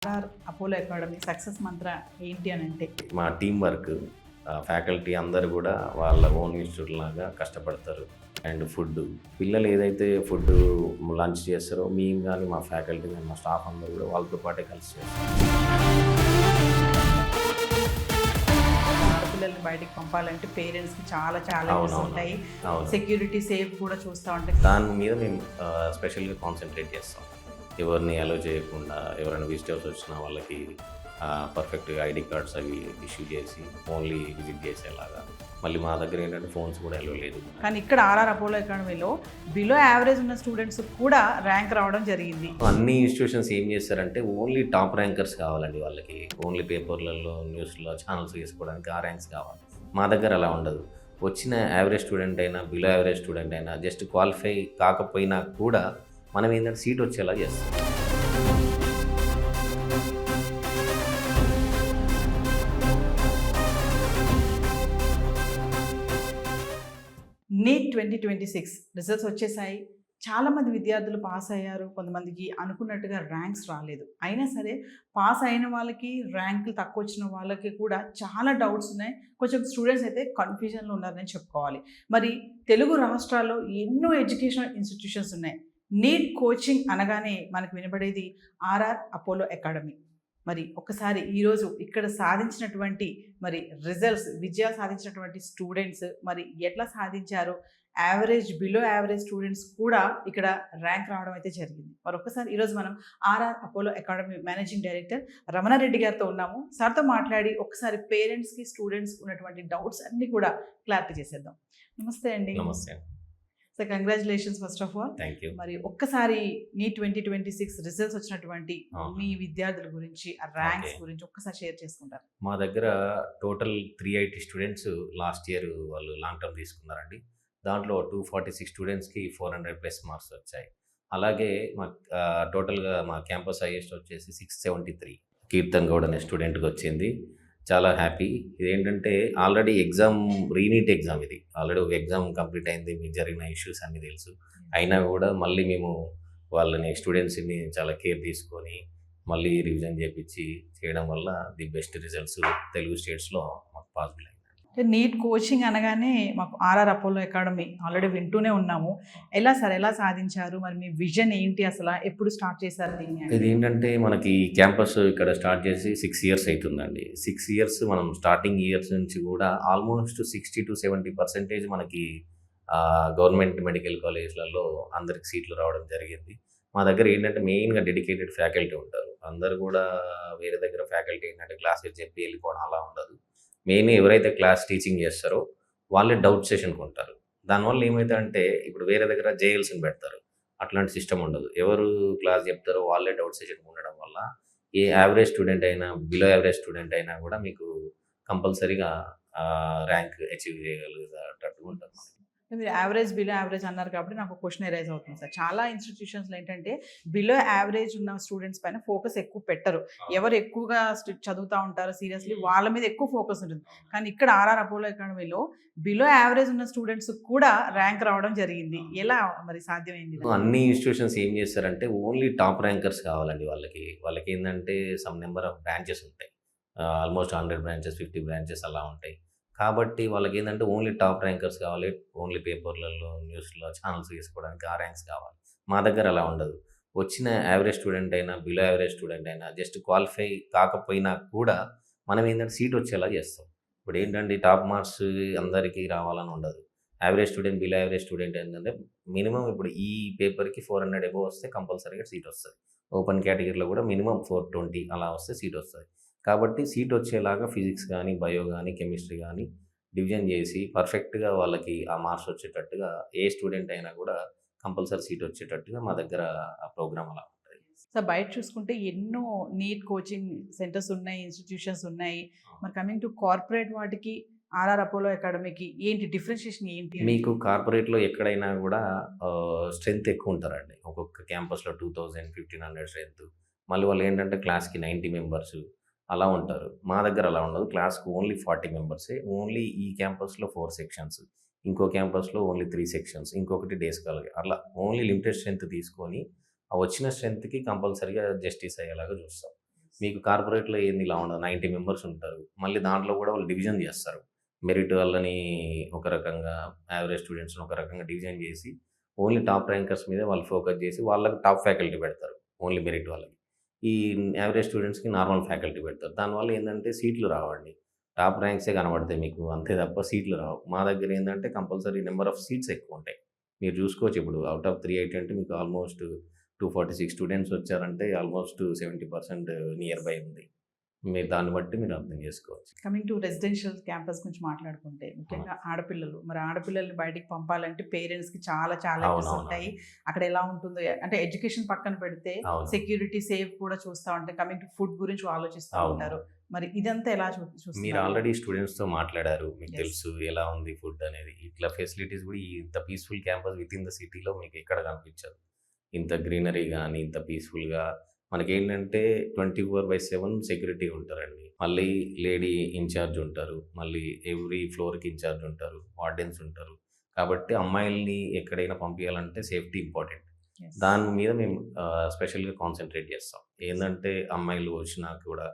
RR Apollo Academy success మంత్ర ఏంటి అని అంటే? మా టీం వర్క్ ఫ్యాకల్టీ అందరూ కూడా వాళ్ళ ఓన్ ఇన్స్టిట్యూట్ లాగా కష్టపడతారు. అండ్ ఫుడ్ పిల్లలు ఏదైతే ఫుడ్ లంచ్ చేస్తారో మేము కానీ మా ఫ్యాకల్టీ కానీ మా స్టాఫ్ అందరూ కూడా వాళ్ళతో పాటే కలిసి చేస్తారు. ఆడపిల్లల్ని బయటికి పంపాలంటే పేరెంట్స్కి చాలా ఛాలెంజెస్ అవునవును. ఉంటాయి. అవును, సెక్యూరిటీ సేఫ్ కూడా చూస్తూ ఉంటాయి. దాని మీద మేము స్పెషల్గా కాన్సన్ట్రేట్ చేస్తాం. ఎవరిని అలో చేయకుండా ఎవరైనా విజిటర్స్ వచ్చినా వాళ్ళకి పర్ఫెక్ట్గా ఐడి కార్డ్స్ అవి ఇష్యూ చేసి ఓన్లీ విజిట్ చేసేలాగా. మళ్ళీ మా దగ్గర ఏంటంటే ఫోన్స్ కూడా అలో లేదు. కానీ ఇక్కడ ఆర్ఆర్ అపోలో అకాడమీలో బిలో యావరేజ్ ఉన్న స్టూడెంట్స్ కూడా ర్యాంక్ రావడం జరిగింది. అన్ని ఇన్స్టిట్యూషన్స్ ఏం చేస్తారంటే ఓన్లీ టాప్ ర్యాంకర్స్ కావాలండి వాళ్ళకి. ఓన్లీ పేపర్లలో న్యూస్లో ఛానల్స్ వేసుకోవడానికి ఆ ర్యాంక్స్ కావాలి. మా దగ్గర అలా ఉండదు. వచ్చిన యావరేజ్ స్టూడెంట్ అయినా బిలో యావరేజ్ స్టూడెంట్ అయినా జస్ట్ క్వాలిఫై కాకపోయినా కూడా మనం ఏంటంటే సీట్ వచ్చేలా చేస్తాం. నీట్ 2026 రిజల్ట్స్ వచ్చేసాయి. చాలామంది విద్యార్థులు పాస్ అయ్యారు. కొంతమందికి అనుకున్నట్టుగా ర్యాంక్స్ రాలేదు. అయినా సరే పాస్ అయిన వాళ్ళకి ర్యాంకులు తక్కువ వచ్చిన వాళ్ళకి కూడా చాలా డౌట్స్ ఉన్నాయి. కొంచెం స్టూడెంట్స్ అయితే కన్ఫ్యూజన్లో ఉన్నారని చెప్పుకోవాలి. మరి తెలుగు రాష్ట్రాల్లో ఎన్నో ఎడ్యుకేషనల్ ఇన్స్టిట్యూషన్స్ ఉన్నాయి. నీట్ కోచింగ్ అనగానే మనకు వినబడేది ఆర్ఆర్ అపోలో అకాడమీ. మరి ఒక్కసారి ఈరోజు ఇక్కడ సాధించినటువంటి మరి రిజల్ట్స్, విజయాలు సాధించినటువంటి స్టూడెంట్స్ మరి ఎట్లా సాధించారు, యావరేజ్ బిలో యావరేజ్ స్టూడెంట్స్ కూడా ఇక్కడ ర్యాంక్ రావడం అయితే జరిగింది. మరి ఒక్కసారి ఈరోజు మనం RR Apollo academy managing director Ramana Reddy గారితో ఉన్నాము. సార్తో మాట్లాడి ఒకసారి పేరెంట్స్కి స్టూడెంట్స్కి ఉన్నటువంటి డౌట్స్ అన్నీ కూడా క్లారిటీ చేసేద్దాం. నమస్తే అండి. నమస్తే. So congratulations first of all. Thank you. మరి ఒక్కసారి నీట్ 2026 రిజల్ట్స్ వచ్చినటువంటి మీ విద్యార్థుల గురించి, ఆ ర్యాంక్స్ గురించి ఒక్కసారి షేర్ చేసుకుంటారు? మా దగ్గర టోటల్ 380 స్టూడెంట్స్ లాస్ట్ ఇయర్ వాళ్ళు లాంగ్ టర్మ్ తీసుకున్నారండి. దాంట్లో 246 స్టూడెంట్స్కి 400+ మార్క్స్ వచ్చాయి. అలాగే మా టోటల్గా మా క్యాంపస్ హైయెస్ట్ వచ్చేసి 673 కీర్తన్ గౌడ్ అనే స్టూడెంట్కి వచ్చింది. చాలా హ్యాపీ. ఇదేంటంటే ఆల్రెడీ ఎగ్జామ్ రీనీట్ ఎగ్జామ్, ఇది ఆల్రెడీ ఒక ఎగ్జామ్ కంప్లీట్ అయింది, మీకు జరిగిన ఇష్యూస్ అన్నీ తెలుసు. అయినా కూడా మళ్ళీ మేము వాళ్ళని స్టూడెంట్స్ని చాలా కేర్ తీసుకొని మళ్ళీ రివిజన్ చేయించి చేయడం వల్ల ది బెస్ట్ రిజల్ట్స్ తెలుగు స్టేట్స్లో మాకు పాసిబుల్ అయింది. నీట్ కోచింగ్ అనగానే మాకు ఆర్ఆర్ అపోలో అకాడమీ ఆల్రెడీ వింటూనే ఉన్నాము. ఎలా సార్, ఎలా సాధించారు? మరి మీ విజన్ ఏంటి? అసలు ఎప్పుడు స్టార్ట్ చేశారు దీన్ని? ఇది ఏంటంటే మనకి క్యాంపస్ ఇక్కడ స్టార్ట్ చేసి 6 years అవుతుందండి. 6 years మనం స్టార్టింగ్ ఇయర్స్ నుంచి కూడా ఆల్మోస్ట్ 60 to 70% మనకి గవర్నమెంట్ మెడికల్ కాలేజ్లలో అందరికి సీట్లు రావడం జరిగింది. మా దగ్గర ఏంటంటే మెయిన్గా డెడికేటెడ్ ఫ్యాకల్టీ ఉంటారు. అందరు కూడా వేరే దగ్గర ఫ్యాకల్టీ ఏంటంటే క్లాసెస్ చెప్పి వెళ్ళిపోవడం అలా ఉండదు. మెయిన్ ఎవరైతే క్లాస్ టీచింగ్ చేస్తారో వాళ్ళే డౌట్ సెషన్కి ఉంటారు. దానివల్ల ఏమైతే అంటే ఇప్పుడు వేరే దగ్గర జేఎల్స్ని పెడతారు, అట్లాంటి సిస్టమ్ ఉండదు. ఎవరు క్లాస్ చెప్తారో వాళ్ళే డౌట్ సెషన్కి ఉండడం వల్ల ఏ యావరేజ్ స్టూడెంట్ అయినా బిలో యావరేజ్ స్టూడెంట్ అయినా కూడా మీకు కంపల్సరీగా ర్యాంక్ అచీవ్ చేయగలిగేటట్టుగా ఉంటుంది. మీరు యావరేజ్ బిలో యావరేజ్ అన్నారు కాబట్టి నాకు క్వశ్చన్ ఎరైజ్ అవుతుంది సార్. చాలా ఇన్స్టిట్యూషన్స్లో ఏంటంటే బిలో యావరేజ్ ఉన్న స్టూడెంట్స్ పైన ఫోకస్ ఎక్కువ పెట్టరు. ఎవరు ఎక్కువగా చదువుతూ ఉంటారో సీరియస్లీ వాళ్ళ మీద ఎక్కువ ఫోకస్ ఉంటుంది. కానీ ఇక్కడ ఆర్ఆర్ అపోలో అకాడమీలో బిలో యావరేజ్ ఉన్న స్టూడెంట్స్ కూడా ర్యాంక్ రావడం జరిగింది. ఎలా మరి సాధ్యమైంది? అన్ని ఇన్స్టిట్యూషన్స్ ఏం చేస్తారంటే ఓన్లీ టాప్ ర్యాంకర్స్ కావాలండి వాళ్ళకి. వాళ్ళకి ఏంటంటే సమ్ నెంబర్ ఆఫ్ బ్రాంచెస్ ఉంటాయి. ఆల్మోస్ట్ 100 branches 50 branches అలా ఉంటాయి. కాబట్టి వాళ్ళకి ఏంటంటే ఓన్లీ టాప్ ర్యాంకర్స్ కావాలి. ఓన్లీ పేపర్లలో న్యూస్లో ఛానల్స్ వేసుకోవడానికి ఆ ర్యాంక్స్ కావాలి. మా దగ్గర అలా ఉండదు. వచ్చిన యావరేజ్ స్టూడెంట్ అయినా బిలో యావరేజ్ స్టూడెంట్ అయినా జస్ట్ క్వాలిఫై కాకపోయినా కూడా మనం ఏంటంటే సీట్ వచ్చేలా చేస్తాం. ఇప్పుడు ఏంటంటే టాప్ మార్క్స్ అందరికీ రావాలని ఉండదు. Average student below average student ఏంటంటే మినిమం ఇప్పుడు ఈ పేపర్కి 400 above వస్తే కంపల్సరీగా సీట్ వస్తుంది. ఓపెన్ కేటగిరీలో కూడా మినిమం 420 అలా వస్తే సీట్ వస్తుంది. కాబట్టి సీట్ వచ్చేలాగా ఫిజిక్స్ కానీ బయో కానీ కెమిస్ట్రీ కానీ డివిజన్ చేసి పర్ఫెక్ట్గా వాళ్ళకి ఆ మార్క్స్ వచ్చేటట్టుగా ఏ స్టూడెంట్ అయినా కూడా కంపల్సరీ సీట్ వచ్చేటట్టుగా మా దగ్గర ఆ ప్రోగ్రామ్ అలా ఉంటుంది. సార్ బయట చూసుకుంటే ఎన్నో నీట్ కోచింగ్ సెంటర్స్ ఉన్నాయి, ఇన్స్టిట్యూషన్స్ ఉన్నాయి. మరి కమింగ్ టు కార్పొరేట్ వాటికి ఆర్ఆర్ అపోలో అకాడమీకి ఏంటి డిఫరెన్షియేషన్ ఏంటి? మీకు కార్పొరేట్లో ఎక్కడైనా కూడా స్ట్రెంత్ ఎక్కువ ఉంటారండి. ఒక్కొక్క క్యాంపస్లో 2000 1500 స్ట్రెంత్. మళ్ళీ వాళ్ళు ఏంటంటే క్లాస్కి 90 members అలా ఉంటారు. మా దగ్గర అలా ఉండదు. క్లాస్కి ఓన్లీ 40 members. ఓన్లీ ఈ క్యాంపస్లో 4 sections, ఇంకో క్యాంపస్లో ఓన్లీ 3 sections, ఇంకొకటి డే స్కాలర్, అట్లా ఓన్లీ లిమిటెడ్ స్ట్రెంత్ తీసుకొని ఆ వచ్చిన స్ట్రెంత్కి కంపల్సరీగా జస్టిస్ అయ్యేలాగా చూస్తాం. మీకు కార్పొరేట్‌లో ఏంది ఇలా ఉండదు. 90 మెంబర్స్ ఉంటారు. మళ్ళీ దాంట్లో కూడా వాళ్ళు డివిజన్ చేస్తారు. మెరిట్ వాళ్ళని ఒక రకంగా, యావరేజ్ స్టూడెంట్స్‌ని ఒక రకంగా డివిజన్ చేసి, ఓన్లీ టాప్ ర్యాంకర్స్ మీదే వాళ్ళు ఫోకస్ చేసి, వాళ్ళకి టాప్ ఫ్యాకల్టీ పెడతారు. ఓన్లీ మెరిట్ వాళ్ళకి. ఈ యావరేజ్ స్టూడెంట్స్‌కి నార్మల్ ఫ్యాకల్టీ పెడతారు. దానివల్ల ఏందంటే సీట్లు రావండి. టాప్ ర్యాంక్సే కనబడతాయి మీకు. అంతే తప్ప సీట్లు రావు. మా దగ్గర ఏందంటే కంపల్సరీ నెంబర్ ఆఫ్ సీట్స్ ఎక్కువుంటాయి. మీరు చూసుకోవచ్చు ఇప్పుడు ఔట్ ఆఫ్ 380 అంటే మీకు ఆల్మోస్ట్ 246 స్టూడెంట్స్ వచ్చారంటే ఆల్మోస్ట్ 70% నియర్ బై ఉంది. మీరు దాన్ని బట్టి మీరు అర్థం చేసుకోవచ్చు. కమింగ్ టు రెసిడెన్షియల్ క్యాంపస్ గురించి మాట్లాడుకుంటే ముఖ్యంగా ఆడపిల్లలు, మరి ఆడపిల్లల్ని బయటికి పంపాలంటే పేరెంట్స్కి చాలా ఛాలెంజెస్ అవునవును. ఉంటాయి. అక్కడ ఎలా ఉంటుందో అంటే ఎడ్యుకేషన్ పక్కన పెడితే అవును. సెక్యూరిటీ సేఫ్ కూడా చూస్తూ ఉంటాయి. కమింగ్ టు ఫుడ్ గురించి ఆలోచిస్తూ అవును. ఉంటారు. మరి ఇదంతా ఎలా మీరు చూస్తున్నారు? ఆల్రెడీ స్టూడెంట్స్‌తో మాట్లాడారు. మీకు Yes. తెలుసు ఎలా ఉంది ఫుడ్ అనేది. ఇట్లా ఫెసిలిటీస్ కూడా ఇంత పీస్‌ఫుల్ క్యాంపస్ వితిన్ ద సిటీలో మీకు ఎక్కడ కనిపించదు. ఇంత గ్రీనరీ గాని, ఇంత పీస్‌ఫుల్‌గా మనకేంటంటే 24/7 సెక్యూరిటీ ఉంటారండి. మళ్ళీ లేడీ ఇన్‌చార్జ్ ఉంటారు. మళ్ళీ ఎవ్రీ ఫ్లోర్‌కి ఇన్‌చార్జ్ ఉంటారు. వార్డెన్స్ ఉంటారు. కాబట్టి అమ్మాయిల్ని ఎక్కడైనా పంపియాలంటే సేఫ్టీ ఇంపార్టెంట్. Yes. దాని మీద మేము స్పెషల్‌గా కాన్సంట్రేట్ చేస్తాం. ఏందంటే అమ్మాయిలు వచ్చినా కూడా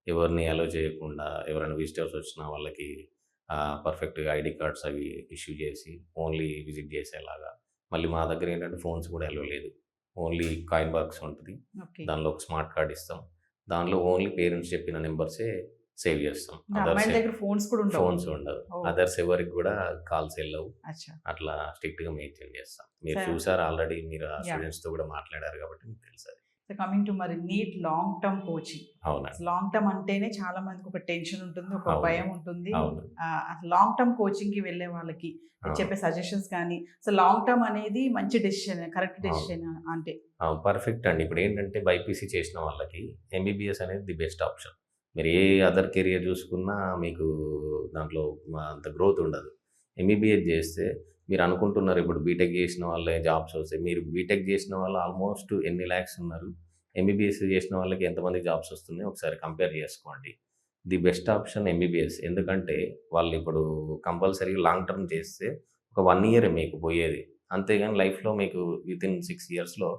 ఎవరిని అలో చేయకుండా, ఎవరైనా విజిటర్స్ వచ్చినా వాళ్ళకి పర్ఫెక్ట్‌గా ఐడీ కార్డ్స్ అవి ఇష్యూ చేసి, ఓన్లీ విజిట్ చేసేలాగా. మళ్ళీ మా దగ్గర ఏంటంటే ఫోన్స్ కూడా అలో లేదు. ఓన్లీ కాయిన్ బాక్స్ ఉంటది. ఓకే. దానిలో ఒక స్మార్ట్ కార్డ్ ఇస్తాం. దానిలో ఓన్లీ పేరెంట్స్ చెప్పిన నంబర్సే సేవ్ చేస్తాం. అంటే అదర్స్ అమ్మాయిల దగ్గర ఫోన్స్ కూడా ఉండవు. ఫోన్స్ ఉండవు. ఓ. అదర్స్ ఎవరికి కూడా కాల్స్ ఎల్లవు. అచ్చా. అట్లా స్ట్రిక్ట్‌గా మెయింటైన్ చేస్తాం. మీరు సరే. చూసారు ఆల్రెడీ, మీరు ఆ Yeah. స్టూడెంట్స్‌తో కూడా మాట్లాడారు కాబట్టి మీకు తెలుసు అది. సో కమింగ్ టు మరి నీట్ లాంగ్ టర్మ్ కోచింగ్. అవునండి. లాంగ్ టర్మ్ అంటేనే చాలా మందికి ఒక టెన్షన్ ఉంటుంది, ఒక అవును. భయం ఉంటుంది. అవును. లాంగ్ టర్మ్ కోచింగ్కి వెళ్ళే వాళ్ళకి అవును. చెప్పే సజెషన్స్ కానీ, సో లాంగ్ టర్మ్ అనేది మంచి డెసిషన్, కరెక్ట్ డెసిషన్ అంటే పర్ఫెక్ట్ అండి. ఇప్పుడేంటంటే బైపీసీ చేసిన వాళ్ళకి ఎంబీబీఎస్ అనేది ది బెస్ట్ ఆప్షన్. మీరు ఏ అదర్ కెరియర్ చూసుకున్నా మీకు దాంట్లో అంత గ్రోత్ ఉండదు. ఎంబీబీఎస్ చేస్తే మీరు అనుకుంటున్నారు ఇప్పుడు బీటెక్ చేసిన వాళ్ళే జాబ్స్ వస్తాయి. మీరు బీటెక్ చేసిన వాళ్ళు ఆల్మోస్ట్ ఎన్ని లాక్స్ ఉన్నారు. ఎంబీబీఎస్ చేసిన వాళ్ళకి ఎంతమందికి జాబ్స్ వస్తున్నాయి ఒకసారి కంపేర్ చేసుకోండి. The best option MBBS. ఎందుకంటే వాళ్ళు ఇప్పుడు కంపల్సరీ లాంగ్ టర్మ్ చేస్తే ఒక 1 ఇయరే మీకు పోయేది. అంతేగాని లైఫ్‌లో మీకు వితిన్ 6 ఇయర్స్‌లో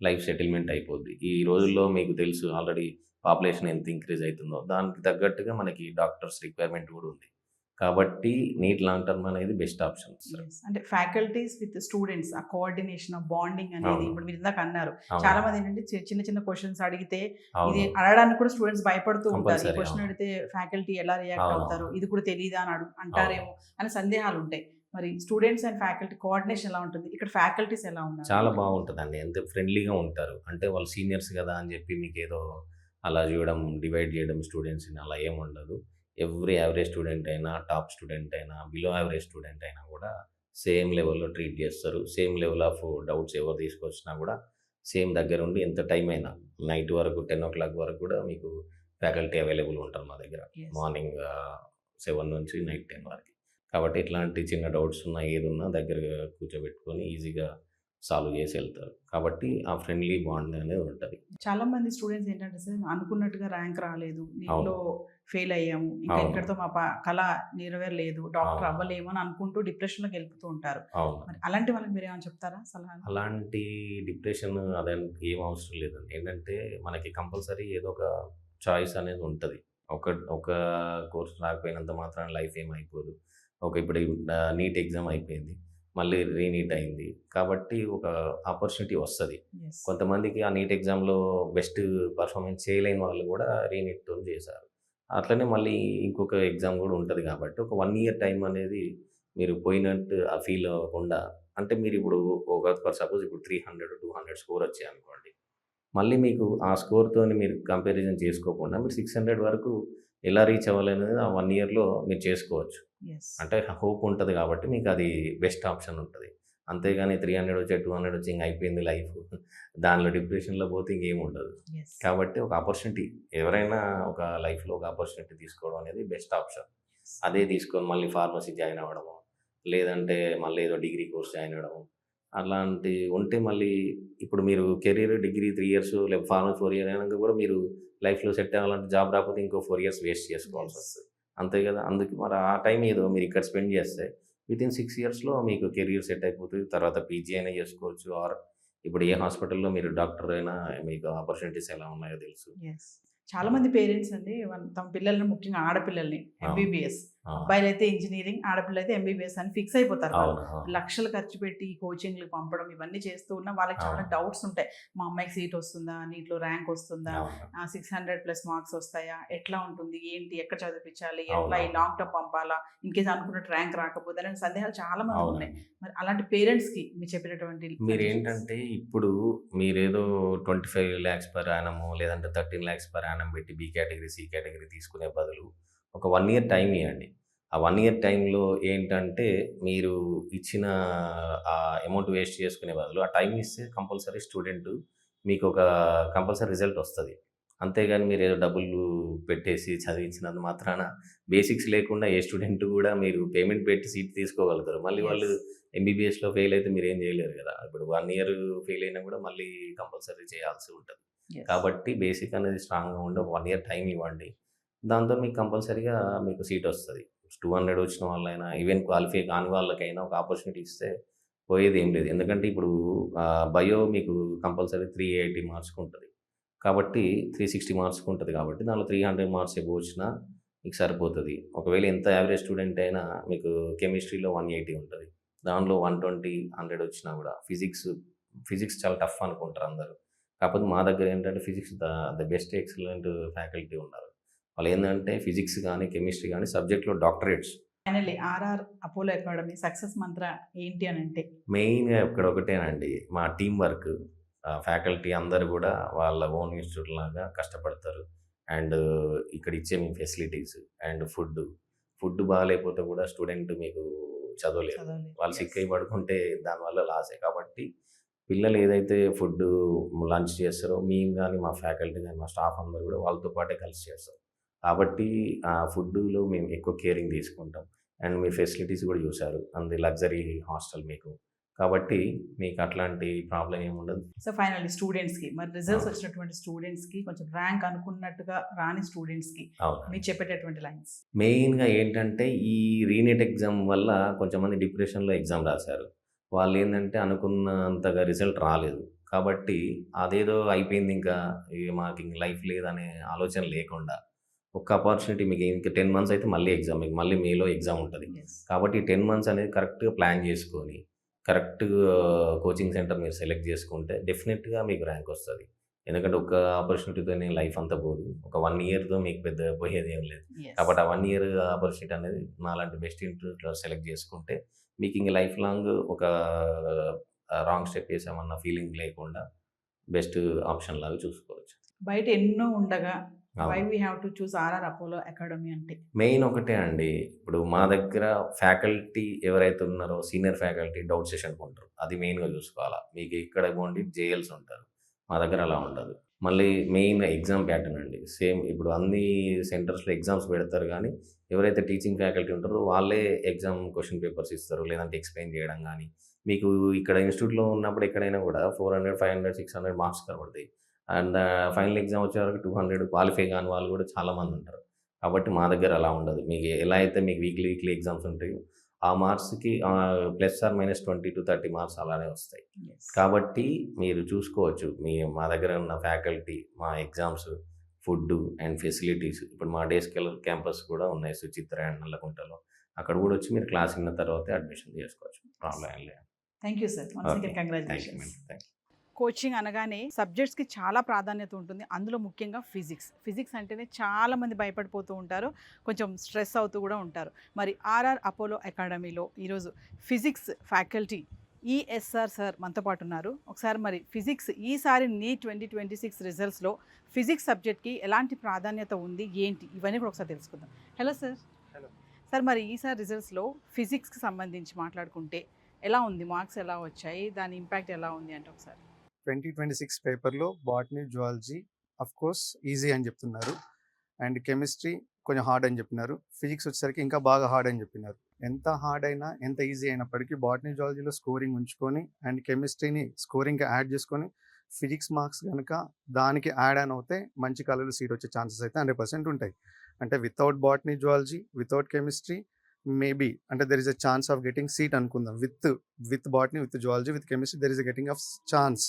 లైఫ్ సెటిల్మెంట్ అయిపోద్ది. ఈ రోజుల్లో మీకు తెలుసు ఆల్రెడీ పాపులేషన్ ఎంత ఇంక్రీజ్ అవుతుందో దానికి తగ్గట్టుగా మనకి డాక్టర్స్ రిక్వైర్మెంట్ కూడా ఉంది. కాబట్టి నీట్ లాంగ్ టర్మ్ అనేది బెస్ట్ ఆప్షన్. yes. అంటే ఫ్యాకల్టీస్ విత్ స్టూడెంట్స్ ఆ కోఆర్డినేషన్, ఆ బాండింగ్ అనేది అవును. ఇప్పుడు మీరు ఇందాక అన్నారు. అవును. చాలా మంది ఏంటంటే చిన్న చిన్న క్వశ్చన్స్ అడిగితే ఇది అవును. అడగడానికి కూడా స్టూడెంట్స్ భయపడుతూ ఉంటారు. ఈ Compulsory, క్వశ్చన్ అవును. అడిగితే ఫ్యాకల్టీ ఎలా రియాక్ట్ అవును. అవుతారు, ఇది కూడా తెలియదా అని అంటారేమో అనే సందేహాలు ఉంటాయి. మరి స్టూడెంట్స్ అండ్ ఫ్యాకల్టీ కోఆర్డినేషన్ ఎలా ఉంటుంది, ఇక్కడ ఫ్యాకల్టీస్ ఎలా ఉన్నారు? చాలా బాగుంటదండి. ఎంత ఫ్రెండ్లీగా ఉంటారు. అంటే వాళ్ళు సీనియర్స్ గదా అని చెప్పి మీకేదో అలా చేయడం, డివైడ్ చేయడం స్టూడెంట్స్‌ని అలా ఏముండదు. ఎవ్రీ యావరేజ్ స్టూడెంట్ అయినా, టాప్ స్టూడెంట్ అయినా, బిలో యావరేజ్ స్టూడెంట్ అయినా కూడా సేమ్ లెవెల్‌లో ట్రీట్ చేస్తారు. సేమ్ లెవెల్ ఆఫ్ డౌట్స్ ఎవరు తీసుకొచ్చినా కూడా సేమ్ దగ్గరుండి ఎంత టైం అయినా నైట్ వరకు 10:00 వరకు కూడా మీకు ఫ్యాకల్టీ అవైలబుల్ ఉంటారు మా దగ్గర. Yes. మార్నింగ్ 7 నుంచి నైట్ 10 వరకి. కాబట్టి ఎట్లాంటి చిన్న డౌట్స్ ఉన్నా, ఏదున్నా దగ్గరగా కూర్చోబెట్టుకొని ఈజీగా సాల్వ్ చేసి వెళ్తారు. కాబట్టి ఆ ఫ్రెండ్లీ బాండ్ అనేది ఉంటది. చాలా మంది స్టూడెంట్స్ ఏంటంటే సార్ అనుకున్నట్టుగా ర్యాంక్ రాలేదు, నీటిలో ఫెయిల్ అయ్యాము, ఇంకా అవును. ఇక్కడితో మా కళ నెరవేరలేదు, డాక్టర్ అవును. అవ్వలేము అని అనుకుంటూ డిప్రెషన్లోకి వెళ్ళిపోతూ ఉంటారు. అవును. మరి అలాంటి వాళ్ళకి మీరు ఏమైనా చెప్తారా సలహాలు? అలాంటి డిప్రెషన్ అదంతా ఏం అవసరం లేదండి. ఏంటంటే మనకి కంపల్సరీ ఏదో ఒక చాయిస్ అనేది ఉంటది. ఒక ఒక కోర్స్ రాకపోయినంత మాత్రాన లైఫ్ ఏమైపోదు. ఇప్పుడు నీట్ ఎగ్జామ్ అయిపోయింది. మళ్ళీ రీనీట్ అయింది. కాబట్టి ఒక ఆపర్చునిటీ వస్తది. Yes. కొంతమందికి ఆ నీట్ ఎగ్జామ్‌లో బెస్ట్ పర్ఫార్మెన్స్ చేయలేని వాళ్ళు కూడా రీనీట్‌తోని చేశారు. అట్లనే మళ్ళీ ఇంకొక ఎగ్జామ్ కూడా ఉంటది కాబట్టి ఒక 1 ఇయర్ టైం అనేది మీరు పోయినట్టు ఫీల్ అవ్వకుండా, అంటే మీరు ఇప్పుడు ఫర్ సపోజ్ ఇప్పుడు 300, 200 స్కోర్ వచ్చాయనుకోండి. మళ్ళీ మీకు ఆ స్కోర్‌తోని మీరు కంపారిజన్ చేసుకోకుండా మీరు 600 వరకు ఎలా రీచ్ అవ్వాలనేది ఆ 1 ఇయర్‌లో మీరు చేసుకోవచ్చు. Yes. అంటే హోప్ ఉంటది కాబట్టి మీకు అది బెస్ట్ ఆప్షన్ ఉంటది. అంతేగాని 300 వచ్చాయి, 200 వచ్చి ఇంక అయిపోయింది లైఫ్. దానిలో డిప్రెషన్‌లో పోతే ఇంకేముండదు. Yes. కాబట్టి ఒక ఆపర్చునిటీ ఎవరైనా ఒక లైఫ్‌లో ఒక ఆపర్చునిటీ తీసుకోవడం అనేది బెస్ట్ ఆప్షన్. అదే తీసుకొని మళ్ళీ ఫార్మసీ జాయిన్ అవ్వడము, లేదంటే మళ్ళీ ఏదో డిగ్రీ కోర్స్ జాయిన్ అవ్వడము, అలాంటివి ఉంటే మళ్ళీ ఇప్పుడు మీరు కెరీర్ డిగ్రీ 3 ఇయర్స్ లేకపోతే ఫార్మసీ 4 ఇయర్ అయినాక కూడా మీరు లైఫ్‌లో సెట్ అవ్వాలంటే జాబ్ రాకపోతే ఇంకో 4 ఇయర్స్ వేస్ట్ చేసుకోవాల్సి Yes. వస్తది. అంతే కదా! అందుకే మరి ఆ టైం ఏదో మీరు ఇక్కడ స్పెండ్ చేస్తే వితిన్ 6 ఇయర్స్‌లో మీకు కెరీర్ సెట్ అయిపోతది. తర్వాత పీజీ అయినా చేసుకోవచ్చు. ఆర్ ఇప్పుడు ఏ హాస్పిటల్‌లో మీరు డాక్టర్ అయినా మీకు ఆపర్చునిటీస్ ఎలా ఉన్నాయో తెలుసు. Yes. చాలా మంది పేరెంట్స్ అండి తమ పిల్లల్ని, ముఖ్యంగా ఆడపిల్లల్ని ఎంబీబీఎస్, అబ్బాయిలైతే ఇంజనీరింగ్, ఆడపిల్లలైతే ఎంబీబీఎస్ అని ఫిక్స్ అయిపోతారు. వాళ్ళు లక్షలు ఖర్చు పెట్టి కోచింగ్లకు పంపడం ఇవన్నీ చేస్తూ ఉన్నా వాళ్ళకి చాలా డౌట్స్ ఉంటాయి. మా అమ్మాయికి సీట్ వస్తుందా, నీటిలో ర్యాంక్ వస్తుందా, 600+ మార్క్స్ వస్తాయా, ఎట్లా ఉంటుంది, ఏంటి, ఎక్కడ చదివించాలి, ఎట్లా ఈ లాంగ్ టర్మ్ పంపాలా, ఇన్ కేసు అనుకున్నట్టు ర్యాంక్ రాకపోతే అనే సందేహాలు చాలా మంది ఉన్నాయి. మరి అలాంటి పేరెంట్స్కి మీరు చెప్పినటువంటి మీరు ఏంటంటే ఇప్పుడు మీరేదో 25 lakhs per annum లేదంటే 13 lakhs per annum పెట్టి బి కేటగిరీ, సి కేటగిరీ తీసుకునే బదులు ఒక 1 year టైం ఇవ్వండి. ఆ 1 year టైంలో ఏంటంటే మీరు ఇచ్చిన ఆ అమౌంట్ వేస్ట్ చేసుకునే బదులు ఆ టైం ఇస్తే కంపల్సరీ స్టూడెంట్ మీకు ఒక కంపల్సరీ రిజల్ట్ వస్తుంది. అంతేగాని మీరు ఏదో డబ్బులు పెట్టేసి చదివించినంత మాత్రాన బేసిక్స్ లేకుండా ఏ స్టూడెంట్ కూడా మీరు పేమెంట్ పెట్టి సీట్ తీసుకోగలుగుతారు. మళ్ళీ వాళ్ళు ఎంబీబీఎస్లో ఫెయిల్ అయితే మీరు ఏం చేయలేరు కదా. ఇప్పుడు 1 year ఫెయిల్ అయినా కూడా మళ్ళీ కంపల్సరీ చేయాల్సి ఉంటుంది. కాబట్టి బేసిక్ అనేది స్ట్రాంగ్గా ఉండి ఒక 1 year టైం ఇవ్వండి. దాంతో మీకు కంపల్సరీగా మీకు సీట్ వస్తుంది. 200 వచ్చిన వాళ్ళైనా, ఈవెన్ క్వాలిఫై కాని వాళ్ళకైనా ఒక ఆపర్చునిటీ ఇస్తే పోయేది ఏం లేదు. ఎందుకంటే ఇప్పుడు బయో మీకు కంపల్సరీ 380 మార్క్స్కి ఉంటుంది కాబట్టి 360 మార్క్స్కి ఉంటుంది కాబట్టి దానిలో 300 మార్క్స్ ఎబో వచ్చినా మీకు సరిపోతుంది. ఒకవేళ ఎంత యావరేజ్ స్టూడెంట్ అయినా మీకు కెమిస్ట్రీలో 180 ఉంటుంది. దానిలో 120, 100 వచ్చినా కూడా ఫిజిక్స్ చాలా టఫ్ అనుకుంటారు అందరూ. కాకపోతే మా దగ్గర ఏంటంటే physics the best excellent faculty ఉన్నారు. వాళ్ళు ఏంటంటే ఫిజిక్స్ కానీ, కెమిస్ట్రీ కానీ సబ్జెక్ట్లో doctorates. Finally RR Apollo Academy success మంత్ర ఏంటి అని అంటే మెయిన్గా ఇక్కడ ఒకటేనండి, మా టీం వర్క్. ఫ్యాకల్టీ అందరూ కూడా వాళ్ళ ఓన్ ఇన్స్టిట్యూట్ లాగా కష్టపడతారు. అండ్ ఇక్కడ ఇచ్చే మీ ఫెసిలిటీస్ అండ్ ఫుడ్ బాగాలేకపోతే కూడా స్టూడెంట్ మీకు చదవలేరు. వాళ్ళు సిక్ అయి పడుకుంటే దానివల్ల లాసే. కాబట్టి పిల్లలు ఏదైతే ఫుడ్ లంచ్ చేస్తారో మేము కానీ, మా ఫ్యాకల్టీ కానీ, మా స్టాఫ్ అందరూ కూడా వాళ్ళతో పాటే కలిసి చేస్తారు. కాబట్టి ఆ ఫుడ్లో మేము ఎక్కువ కేరింగ్ తీసుకుంటాం. అండ్ మీ ఫెసిలిటీస్ కూడా చూశారు, అంది లగ్జరీ హాస్టల్ మీకు. కాబట్టి మీకు అట్లాంటి ప్రాబ్లం ఏమి ఉండదు. సో ఫైనల్లీ స్టూడెంట్స్కి, మరి రిజల్ట్స్ వచ్చినటువంటి స్టూడెంట్స్కి, కొంచెం ర్యాంక్ అనుకున్నట్టుగా రాని స్టూడెంట్స్కి మీరు చెప్పేటటువంటి లైన్స్? మెయిన్గా ఏంటంటే ఈ రీనెట్ ఎగ్జామ్ వల్ల కొంచెం మంది డిప్రెషన్లో ఎగ్జామ్ రాశారు. వాళ్ళు ఏంటంటే అనుకున్నంతగా రిజల్ట్ రాలేదు. కాబట్టి అదేదో అయిపోయింది, ఇంకా మాకు ఇంక లైఫ్ లేదనే ఆలోచన లేకుండా ఒక ఆపర్చునిటీ మీకు ఇంకా 10 months అయితే మళ్ళీ ఎగ్జామ్, మీకు మళ్ళీ మేలో ఎగ్జామ్ ఉంటుంది. కాబట్టి 10 months అనేది కరెక్ట్గా ప్లాన్ చేసుకొని కరెక్ట్గా కోచింగ్ సెంటర్ మీరు సెలెక్ట్ చేసుకుంటే డెఫినెట్గా మీకు ర్యాంక్ వస్తుంది. ఎందుకంటే ఒక ఆపర్చునిటీతోనే లైఫ్ అంతా పోదు. ఒక 1 yearతో మీకు పెద్ద పోయేది ఏం లేదు. కాబట్టి ఆ 1 year ఆపర్చునిటీ అనేది నాలాంటి బెస్ట్ ఇన్స్టిట్యూట్లో సెలెక్ట్ చేసుకుంటే మీకు ఇంక లైఫ్ లాంగ్ ఒక రాంగ్ స్టెప్ వేసామన్న ఫీలింగ్ లేకుండా బెస్ట్ ఆప్షన్ లాగా చూసుకోవచ్చు. బయట ఎన్నో ఉండగా why we have to choose RR Apollo Academy అంటే మెయిన్ ఒకటే అండి, ఇప్పుడు మా దగ్గర ఫ్యాకల్టీ ఎవరైతే ఉన్నారో సీనియర్ ఫ్యాకల్టీ డౌట్ సెషన్కి ఉంటారు. అది మెయిన్గా చూసుకోవాలా. మీకు ఇక్కడ పోండి జేఎల్స్ ఉంటారు, మా దగ్గర అలా ఉండదు. మళ్ళీ మెయిన్ ఎగ్జామ్ ప్యాటర్న్ అండి సేమ్. ఇప్పుడు అన్ని సెంటర్స్లో ఎగ్జామ్స్ పెడతారు, కానీ ఎవరైతే టీచింగ్ ఫ్యాకల్టీ ఉంటారో వాళ్ళే ఎగ్జామ్ క్వశ్చన్ పేపర్స్ ఇస్తారు, లేదంటే ఎక్స్ప్లెయిన్ చేయడం. కానీ మీకు ఇక్కడ ఇన్స్టిట్యూట్లో ఉన్నప్పుడు ఎక్కడైనా కూడా 400, 500, 600 మార్క్స్ కనబడతాయి. అండ్ ఫైనల్ ఎగ్జామ్ వచ్చే వరకు 200 క్వాలిఫై కాని వాళ్ళు కూడా చాలామంది ఉంటారు. కాబట్టి మా దగ్గర అలా ఉండదు. మీకు ఎలా అయితే మీకు వీక్లీ ఎగ్జామ్స్ ఉంటాయో ఆ మార్క్స్కి +or- 20 to 30 మార్క్స్ అలానే వస్తాయి. కాబట్టి మీరు చూసుకోవచ్చు మా దగ్గర ఉన్న ఫ్యాకల్టీ, మా ఎగ్జామ్స్, ఫుడ్ అండ్ ఫెసిలిటీస్. ఇప్పుడు మా డే స్కాలర్ క్యాంపస్ కూడా ఉన్నాయి సుచిత్ర అండ్ నల్లకుంటలో. అక్కడ కూడా వచ్చి మీరు క్లాస్ విన్న తర్వాతే అడ్మిషన్ చేసుకోవచ్చు. ప్రాబ్లం ఏం లేదు. Thank you sir. Congratulations. Coaching అనగానే సబ్జెక్ట్స్కి చాలా ప్రాధాన్యత ఉంటుంది. అందులో ముఖ్యంగా ఫిజిక్స్ అంటేనే చాలామంది భయపడిపోతూ ఉంటారు, కొంచెం స్ట్రెస్ అవుతూ కూడా ఉంటారు. మరి ఆర్ఆర్ అపోలో అకాడమీలో ఈరోజు ఫిజిక్స్ ఫ్యాకల్టీ ఈఎస్ఆర్ సార్ మనతో పాటు ఉన్నారు. ఒకసారి మరి ఫిజిక్స్ ఈసారి నీట్ 2026 రిజల్ట్స్లో ఫిజిక్స్ సబ్జెక్ట్కి ఎలాంటి ప్రాధాన్యత ఉంది, ఏంటి, ఇవన్నీ కూడా ఒకసారి తెలుసుకుందాం. Hello sir. సార్ మరి ఈసారి రిజల్ట్స్లో ఫిజిక్స్కి సంబంధించి మాట్లాడుకుంటే ఎలా ఉంది, మార్క్స్ ఎలా వచ్చాయి, దాని ఇంపాక్ట్ ఎలా ఉంది అంటే ఒకసారి. 2026 పేపర్లో బాటనీ, జువాలజీ కోర్స్ ఈజీ అని చెప్తున్నారు. అండ్ కెమిస్ట్రీ కొంచెం హార్డ్ అని చెప్పినారు. ఫిజిక్స్ వచ్చేసరికి ఇంకా బాగా హార్డ్ అని చెప్పినారు. ఎంత హార్డ్ అయినా, ఎంత ఈజీ అయినప్పటికీ బాటనీ, జువాలజీలో స్కోరింగ్ ఉంచుకొని అండ్ కెమిస్ట్రీని స్కోరింగ్గా యాడ్ చేసుకొని ఫిజిక్స్ మార్క్స్ కనుక దానికి యాడ్ ఆన్ అవుతే మంచి కాలేజీలో సీట్ వచ్చే ఛాన్సెస్ అయితే 100% ఉంటాయి. అంటే without botany, zoology, without chemistry maybe అంటే there is a chance of getting seat అనుకుందాం. With botany, with zoology, with chemistry there is a getting of chance.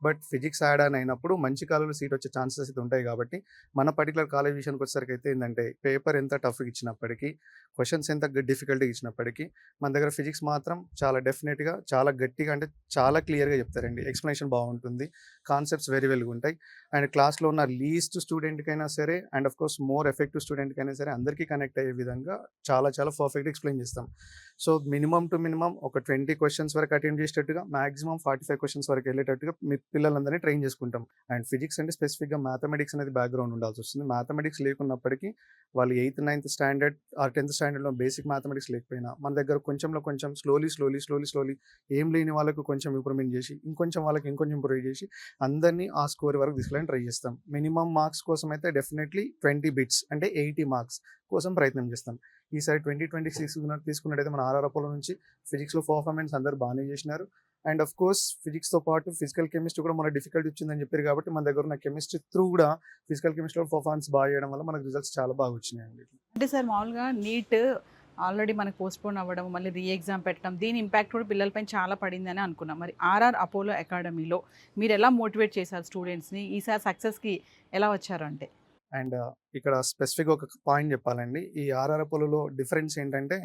But physics add on అయినప్పుడు మంచి కాలేజ్లో seat వచ్చే chances అయితే ఉంటాయి కాబట్టి మన పర్టికులర్ కాలేజ్ విషయానికి వచ్చేసరికి అయితే ఏంటంటే పేపర్ ఎంత టఫ్గా ఇచ్చినప్పటికీ క్వశ్చన్స్ ఎంత డిఫికల్ట్గా ఇచ్చినప్పటికీ మన దగ్గర ఫిజిక్స్ మాత్రం చాలా డెఫినెట్గా చాలా గట్టిగా అంటే చాలా క్లియర్గా చెప్తారండి. ఎక్స్ప్లెనేషన్ బాగుంటుంది, కాన్సెప్ట్స్ వెరీ వెల్గా ఉంటాయి. అండ్ క్లాస్లో ఉన్న లీస్ట్ స్టూడెంట్కైనా సరే and of course more effective స్టూడెంట్కైనా సరే అందరికీ కనెక్ట్ అయ్యే విధంగా చాలా చాలా పర్ఫెక్ట్గా ఎక్స్ప్లెయిన్ చేస్తాం. సో మినిమం టు మినిమం ఒక 20 క్వశ్చన్స్ వరకు అటెండ్ చేసేటట్టుగా మ్యాక్సిమం 45 క్వశ్చన్స్ వరకు వెళ్ళేటట్టుగా మీ పిల్లలందరినీ ట్రైన్ చేసుకుంటాం. అండ్ ఫిజిక్స్ అంటే స్పెసిఫిక్గా మ్యాథమెటిక్స్ అనేది బ్యాక్గ్రౌండ్ ఉండాల్సి వస్తుంది. మ్యాథమెటిక్స్ లేకున్నప్పటికీ వాళ్ళు 8th 9th standard or 10th స్టాండర్డ్లో బేసిక్ మ్యాథమెటిక్స్ లేకపోయినా మన దగ్గర కొంచెంలో కొంచెం స్లోలీ ఏం లేని వాళ్ళకు కొంచెం ఇంప్రూవ్మెంట్ చేసి ఇంకొంచెం వాళ్ళకి ఇంకొంచెం ఇంప్రూవ్ చేసి అందరినీ ఆ స్కోర్ వరకు తీసుకెళ్ళని ట్రై చేస్తాం. మినిమం మార్క్స్ కోసం అయితే డెఫినెట్లీ 20 బిట్స్ అంటే 80 మార్క్స్ కోసం ప్రయత్నం చేస్తాం. ఈసారి 2026 తీసుకున్నట్టయితే మన ఆర్ఆర్ అపోలో నుంచి ఫిజిక్స్లో పర్ఫార్మెన్స్ అందరూ బాగానే చేసినారు. అండ్ ఆఫ్ కోర్స్ ఫిజిక్స్తో పాటు ఫిజికల్ కెమిస్ట్రీ కూడా మన డిఫికల్ట్ వచ్చిందని చెప్పారు కాబట్టి మన దగ్గర ఉన్న కెమిస్ట్రీ త్రూ కూడా ఫిజికల్ కెమిస్ట్రీలో పర్ఫార్మెన్స్ బాగా చేయడం వల్ల మనకు రిజల్ట్స్ చాలా బాగా వచ్చినాయండి. అంటే సార్ మామూలుగా నీట్ ఆల్రెడీ మనకు పోస్ట్పోన్ అవ్వడం, మళ్ళీ రీ ఎగ్జామ్ పెట్టడం, దీని ఇంపాక్ట్ కూడా పిల్లలపైన చాలా పడిందని అనుకున్నాం. మరి ఆర్ఆర్ అపోలో అకాడమీలో మీరు ఎలా మోటివేట్ చేశారు స్టూడెంట్స్ని, ఈసారి సక్సెస్కి ఎలా వచ్చారు అంటే? అండ్ ఇక్కడ స్పెసిఫిక్గా ఒక పాయింట్ చెప్పాలండి. ఈ ఆర్ఆర్ అపోలోలో డిఫరెన్స్ ఏంటంటే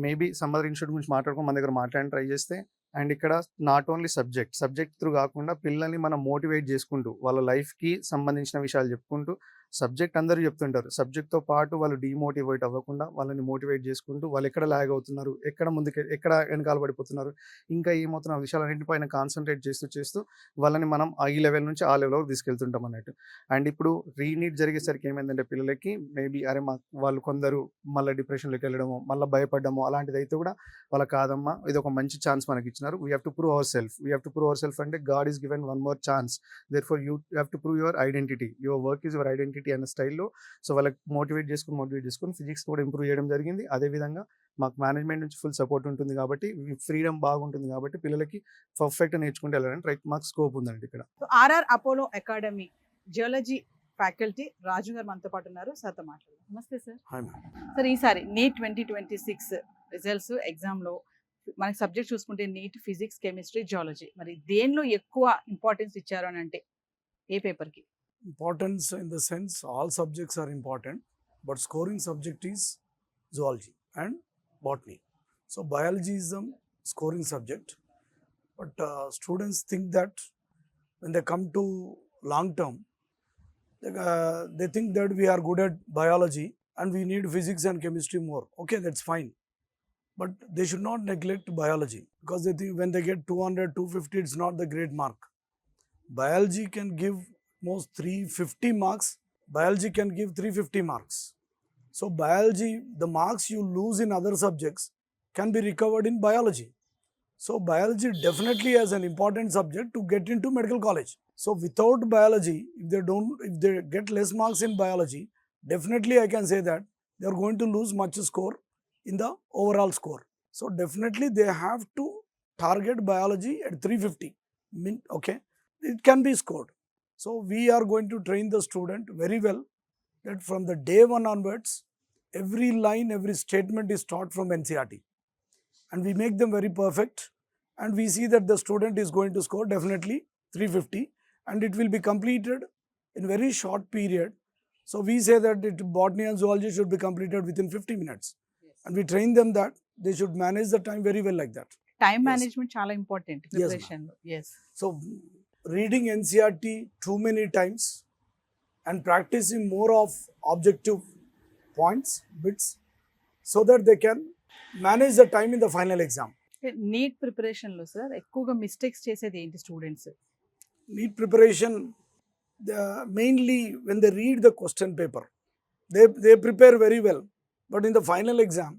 మేబీ సమ్మర్ ఇన్స్టిట్యూట్ గురించి మాట్లాడుకుని మన దగ్గర మాట్లాడి ట్రై చేస్తే అండ్ ఇక్కడ నాట్ ఓన్లీ సబ్జెక్ట్ త్రూ కాకుండా పిల్లల్ని మనం మోటివేట్ చేసుకుంటూ వాళ్ళ లైఫ్కి సంబంధించిన విషయాలు చెప్పుకుంటూ సబ్జెక్ట్ అందరూ చెప్తుంటారు. సబ్జెక్ట్తో పాటు వాళ్ళు డీమోటివేట్ అవ్వకుండా వాళ్ళని మోటివేట్ చేసుకుంటూ వాళ్ళు ఎక్కడ ల్యాగ్ అవుతున్నారు, ఎక్కడ వెనకాల పడిపోతున్నారు, ఇంకా ఏమవుతున్న విషయాలన్నింటిపైన కాన్సన్ట్రేట్ చేస్తూ వాళ్ళని మనం ఈ లెవెల్ నుంచి ఆ లెవెల్ వరకు తీసుకెళ్తుంటాం అన్నట్టు. అండ్ ఇప్పుడు రీనీట్ జరిగేసరికి ఏమైందంటే పిల్లలకి మేబీ వాళ్ళు కొందరు మళ్ళీ డిప్రెషన్లోకి వెళ్ళడము, మళ్ళీ భయపడము అలాంటిది అయితే కూడా వాళ్ళకి కాదమ్మా, ఇది ఒక మంచి ఛాన్స్ మనకి ఇచ్చినారు. We have to prove our self అంటే god is given one more chance, therefore you have to prove your identity, your work is your identity అనే స్టైల్లో. సో వాళ్ళకి మోటివేట్ చేసుకుని ఫిజిక్స్ కూడా ఇంప్రూవ్ చేయడం జరిగింది. అదేవిధంగా మాకు మేనేజ్మెంట్ నుంచి ఫుల్ సపోర్ట్ ఉంటుంది కాబట్టి ఫ్రీడమ్ బాగుంటుంది కాబట్టి పిల్లలకి పర్ఫెక్ట్ నేర్చుకుంటే వెళ్ళడానికి మాకు స్కోప్ ఉందండి ఇక్కడ. RR Apollo academy geology faculty Raju garu మనతో పాటు ఉన్నారు, సార్తో మాట్లాడారు. నమస్తే సార్. సార్ ఈసారి నీట్ 2026 రిజల్ట్స్ ఎగ్జామ్లో మనకి సబ్జెక్ట్ చూసుకుంటే నీట్, ఫిజిక్స్, కెమిస్ట్రీ, జియాలజీ, మరి దేనిలో ఎక్కువ ఇంపార్టెన్స్ ఇచ్చారు అని అంటే ఏ పేపర్కి? Importance in the sense all subjects are important, but scoring subject is zoology and botany. So biology is the scoring subject, but students think that when they come to long term, they think that we are good at biology and we need physics and chemistry more. Okay, that's fine, but they should not neglect biology because they think when they get 200, 250, it's not the great mark. Biology can give most 350 marks. Biology can give 350 marks. So biology, the marks you lose in other subjects can be recovered in biology. So biology definitely has an important subject to get into medical college. So without biology, if they get less marks in biology, definitely I can say that they are going to lose much score in the overall score. So definitely they have to target biology at 350. Okay, it can be scored. So we are going to train the student very well that from the day one onwards, every line, every statement is taught from NCERT. And we make them very perfect. And we see that the student is going to score definitely 350. And it will be completed in very short period. So we say that botany and zoology should be completed within 50 minutes. Yes. And we train them that they should manage the time very well like that. Time Yes. Management చాలా important ప్రిపరేషన్లో. Yes. So reading NCERT too many times and practicing more of objective points, bits, so that they can manage the time in the final exam. NEET ప్రిపరేషన్లో sir ఎక్కువగా mistakes చేసేది ఏంటి students? NEET preparation, mainly when they read the question paper, they prepare very well, but in the final exam,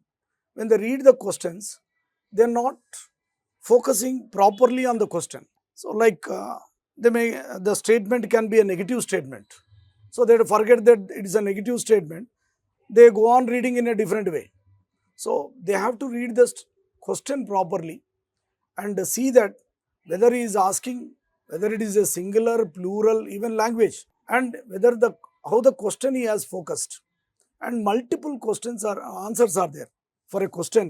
when they read the questions, they are not focusing properly on the question. So like the statement can be a negative statement. So they forget that it is a negative statement. They go on reading in a different way. So they have to read the question properly and see that whether he is asking, whether it is a singular, plural, even language, and whether how the question he has focused. And multiple answers are there for a question.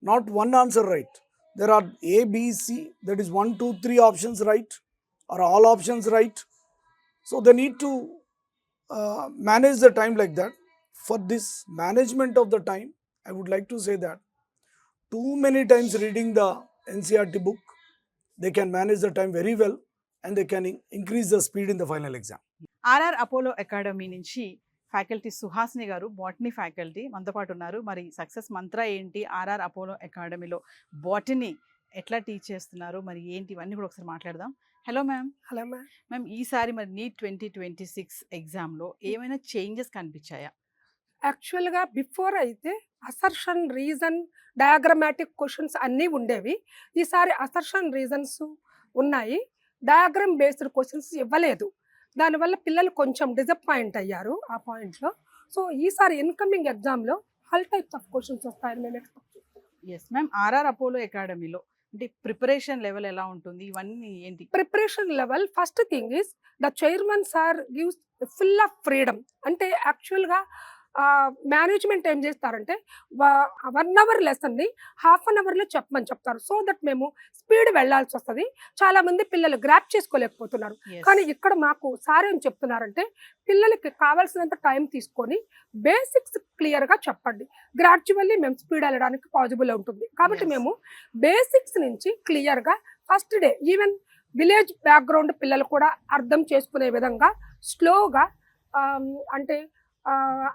Not one answer right. There are A, B, C, that is 1, 2, 3 options right. Are all options right? So they need to manage the time like that. For this management of the time, I would like to say that too many times reading the NCERT book, they can manage the time very well and they can increase the speed in the final exam. RR Apollo Academy నుంచి faculty Suhasini గారు botany faculty మనతో పాటు ఉన్నారు. మరి success మంత్ర ఏంటి, RR Apollo అకాడమీలో botany ఎట్లా టీచ్ చేస్తున్నారు, మరి ఏంటి, ఇవన్నీ కూడా ఒకసారి మాట్లాడదాం. Hello ma'am. Hello ma'am. Ma'am, ఈసారి మరి నీట్ 2026 ఎగ్జామ్లో ఏమైనా చేంజెస్ కనిపించాయా? యాక్చువల్గా బిఫోర్ అయితే అసర్షన్ రీజన్ డయాగ్రమాటిక్ క్వశ్చన్స్ అన్నీ ఉండేవి. ఈసారి అసర్షన్ రీజన్స్ ఉన్నాయి, డయాగ్రామ్ బేస్డ్ క్వశ్చన్స్ ఇవ్వలేదు. దానివల్ల పిల్లలు కొంచెం డిసప్పాయింట్ అయ్యారు ఆ పాయింట్లో. సో ఈసారి ఇన్కమింగ్ ఎగ్జామ్లో ఆల్ టైప్స్ ఆఫ్ క్వశ్చన్స్ వస్తాయని మేము ఎక్స్పెక్ట్ చేస్తాం. Yes ma'am. ఆర్ఆర్ అపోలో అకాడమీలో అంటే ప్రిపరేషన్ లెవెల్ ఎలా ఉంటుంది, ఇవన్నీ ఏంటి? Preparation level, first thing is the chairman sir gives full of freedom. అంటే యాక్చువల్గా మేనేజ్మెంట్ ఏం చేస్తారంటే 1 అవర్ లెసన్ని హాఫ్ అన్ అవర్లో చెప్పమని చెప్తారు. సో దట్ మేము స్పీడ్ వెళ్లాల్సి వస్తుంది. చాలా మంది పిల్లలు గ్రాప్ చేసుకోలేకపోతున్నారు. కానీ ఇక్కడ మాకు సార్ ఏం చెప్తున్నారంటే పిల్లలకి కావాల్సినంత టైం తీసుకొని బేసిక్స్ క్లియర్గా చెప్పండి, గ్రాడ్యువల్లీ మేము స్పీడ్ వెళ్ళడానికి పాసిబుల్ ఉంటుంది. కాబట్టి మేము బేసిక్స్ నుంచి క్లియర్గా first day even village background పిల్లలు కూడా అర్థం చేసుకునే విధంగా స్లోగా అంటే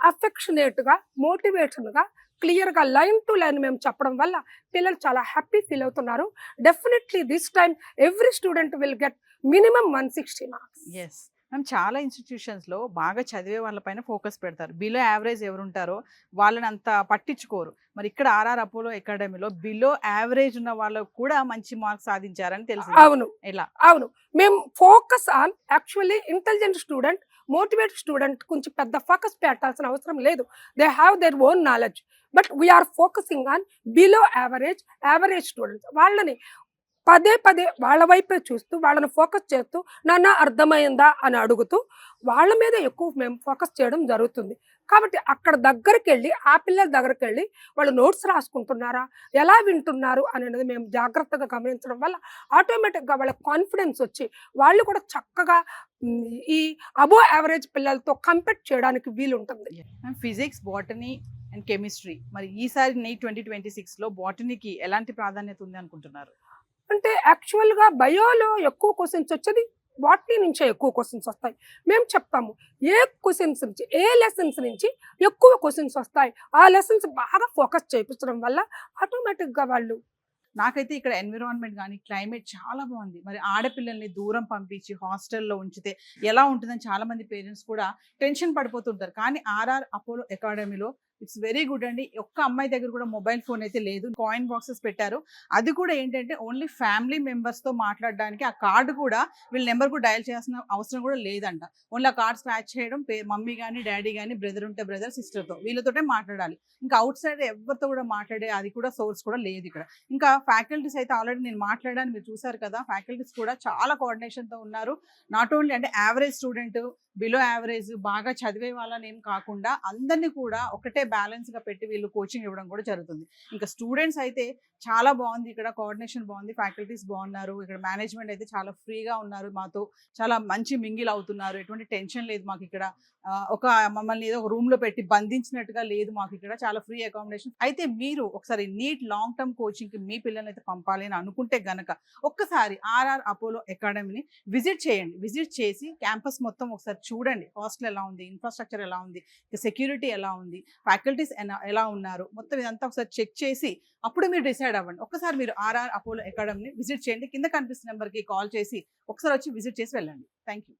అఫెక్షనేట్గా, మోటివేషన్గా, క్లియర్గా లైన్ టు లైన్ మేము చెప్పడం వల్ల పిల్లలు చాలా హ్యాపీ ఫీల్ అవుతున్నారు. Definitely this time every student will get minimum 160 marks. Yes ma'am. చాలా ఇన్స్టిట్యూషన్స్లో బాగా చదివే వాళ్ళపైన ఫోకస్ పెడతారు, బిలో యావరేజ్ ఎవరుంటారో వాళ్ళని అంత పట్టించుకోరు. మరి ఇక్కడ ఆర్ఆర్ అపోలో అకాడమీలో బిలో యావరేజ్ ఉన్న వాళ్ళకు కూడా మంచి మార్క్స్ సాధించారని తెలుసు. అవును, ఎలా? అవును, మేము focus on actually intelligent student, motivated student కొంచెం పెద్ద ఫోకస్ పెట్టాల్సిన అవసరం లేదు. They have their own knowledge. But we are focusing on below average students. వాళ్ళని పదే పదే వాళ్ళ వైపే చూస్తూ వాళ్ళని ఫోకస్ చేస్తూ నాన్న అర్థమైందా అని అడుగుతూ వాళ్ళ మీద ఎక్కువ మేము ఫోకస్ చేయడం జరుగుతుంది. కాబట్టి అక్కడ దగ్గరికి వెళ్ళి ఆ పిల్లల దగ్గరికి వెళ్ళి వాళ్ళు నోట్స్ రాసుకుంటున్నారా, ఎలా వింటున్నారు అనేది మేము జాగ్రత్తగా గమనించడం వల్ల ఆటోమేటిక్గా వాళ్ళ కాన్ఫిడెన్స్ వచ్చి వాళ్ళు కూడా చక్కగా ఈ అబో యావరేజ్ పిల్లలతో కంపీట్ చేయడానికి వీలుంటుంది. ఫిజిక్స్, బాటనీ అండ్ కెమిస్ట్రీ, మరి ఈసారి నీట్ 2026లో బాటనీకి ఎలాంటి ప్రాధాన్యత ఉంది అనుకుంటున్నారు? అంటే యాక్చువల్గా బయోలో ఎక్కువ క్వశ్చన్స్ వచ్చేది బాటనీ నుంచే ఎక్కువ క్వశ్చన్స్ వస్తాయి. మేము చెప్తాము ఏ క్వశ్చన్స్ నుంచి, ఏ లెసన్స్ నుంచి ఎక్కువ క్వశ్చన్స్ వస్తాయి, ఆ లెసన్స్ బాగా ఫోకస్ చేయించడం వల్ల ఆటోమేటిక్గా వాళ్ళు. నాకైతే ఇక్కడ ఎన్విరాన్మెంట్ కానీ క్లైమేట్ చాలా బాగుంది. మరి ఆడపిల్లల్ని దూరం పంపించి హాస్టల్లో ఉంచితే ఎలా ఉంటుందని చాలా మంది పేరెంట్స్ కూడా టెన్షన్ పడిపోతుంటారు. కానీ ఆర్ఆర్ అపోలో అకాడమీలో ఇట్స్ వెరీ గుడ్ అండి. ఒక్క అమ్మాయి దగ్గర కూడా మొబైల్ ఫోన్ అయితే లేదు. కాయిన్ బాక్సెస్ పెట్టారు. అది కూడా ఏంటంటే ఓన్లీ ఫ్యామిలీ మెంబర్స్తో మాట్లాడడానికి ఆ కార్డు కూడా వీళ్ళ నెంబర్ కూడా డయల్ చేయాల్సిన అవసరం కూడా లేదంట. ఓన్లీ ఆ కార్డ్ స్క్రాచ్ చేయడం, మమ్మీ కానీ డాడీ కానీ, బ్రదర్ ఉంటే బ్రదర్, సిస్టర్తో, వీళ్ళతోటే మాట్లాడాలి. ఇంకా అవుట్ సైడ్ ఎవరితో కూడా మాట్లాడే అది కూడా సోర్స్ కూడా లేదు ఇక్కడ. ఇంకా ఫ్యాకల్టీస్ అయితే ఆల్రెడీ నేను మాట్లాడాను, మీరు చూసారు కదా. ఫ్యాకల్టీస్ కూడా చాలా కోఆర్డినేషన్తో ఉన్నారు. నాట్ ఓన్లీ అంటే యావరేజ్ స్టూడెంట్, బిలో యావరేజ్, బాగా చదివే వాళ్ళని ఏం కాకుండా అందరినీ కూడా ఒకటే బ్యాలెన్స్గా పెట్టి వీళ్ళు కోచింగ్ ఇవ్వడం కూడా జరుగుతుంది. ఇంకా స్టూడెంట్స్ అయితే చాలా బాగుంది, ఇక్కడ కోఆర్డినేషన్ బాగుంది, ఫ్యాకల్టీస్ బాగున్నారు, ఇక్కడ మేనేజ్మెంట్ అయితే చాలా ఫ్రీగా ఉన్నారు, మాతో చాలా మంచి మింగిల్ అవుతున్నారు, ఎటువంటి టెన్షన్ లేదు మాకు ఇక్కడ. ఒక మమ్మల్ని ఏదో ఒక రూమ్లో పెట్టి బంధించినట్టుగా లేదు మాకు ఇక్కడ, చాలా ఫ్రీ అకామిడేషన్. అయితే మీరు ఒకసారి నీట్ లాంగ్ టర్మ్ కోచింగ్కి మీ పిల్లల్ని అయితే పంపాలి అని అనుకుంటే గనక ఒక్కసారి ఆర్ఆర్ అపోలో అకాడమీని విజిట్ చేయండి. విజిట్ చేసి క్యాంపస్ మొత్తం ఒకసారి చూడండి. హాస్టల్ ఎలా ఉంది, ఇన్ఫ్రాస్ట్రక్చర్ ఎలా ఉంది, సెక్యూరిటీ ఎలా ఉంది, ఫ్యాకల్టీస్ ఎలా ఉన్నారు, మొత్తం ఇదంతా ఒకసారి చెక్ చేసి అప్పుడు మీరు డిసైడ్ అవ్వండి. ఒక్కసారి మీరు ఆర్ఆర్ అపోలో అకాడమీని విజిట్ చేయండి. కింద కనిపిస్తున్న నెంబర్కి కాల్ చేసి ఒకసారి వచ్చి విజిట్ చేసి వెళ్ళండి. Thank you.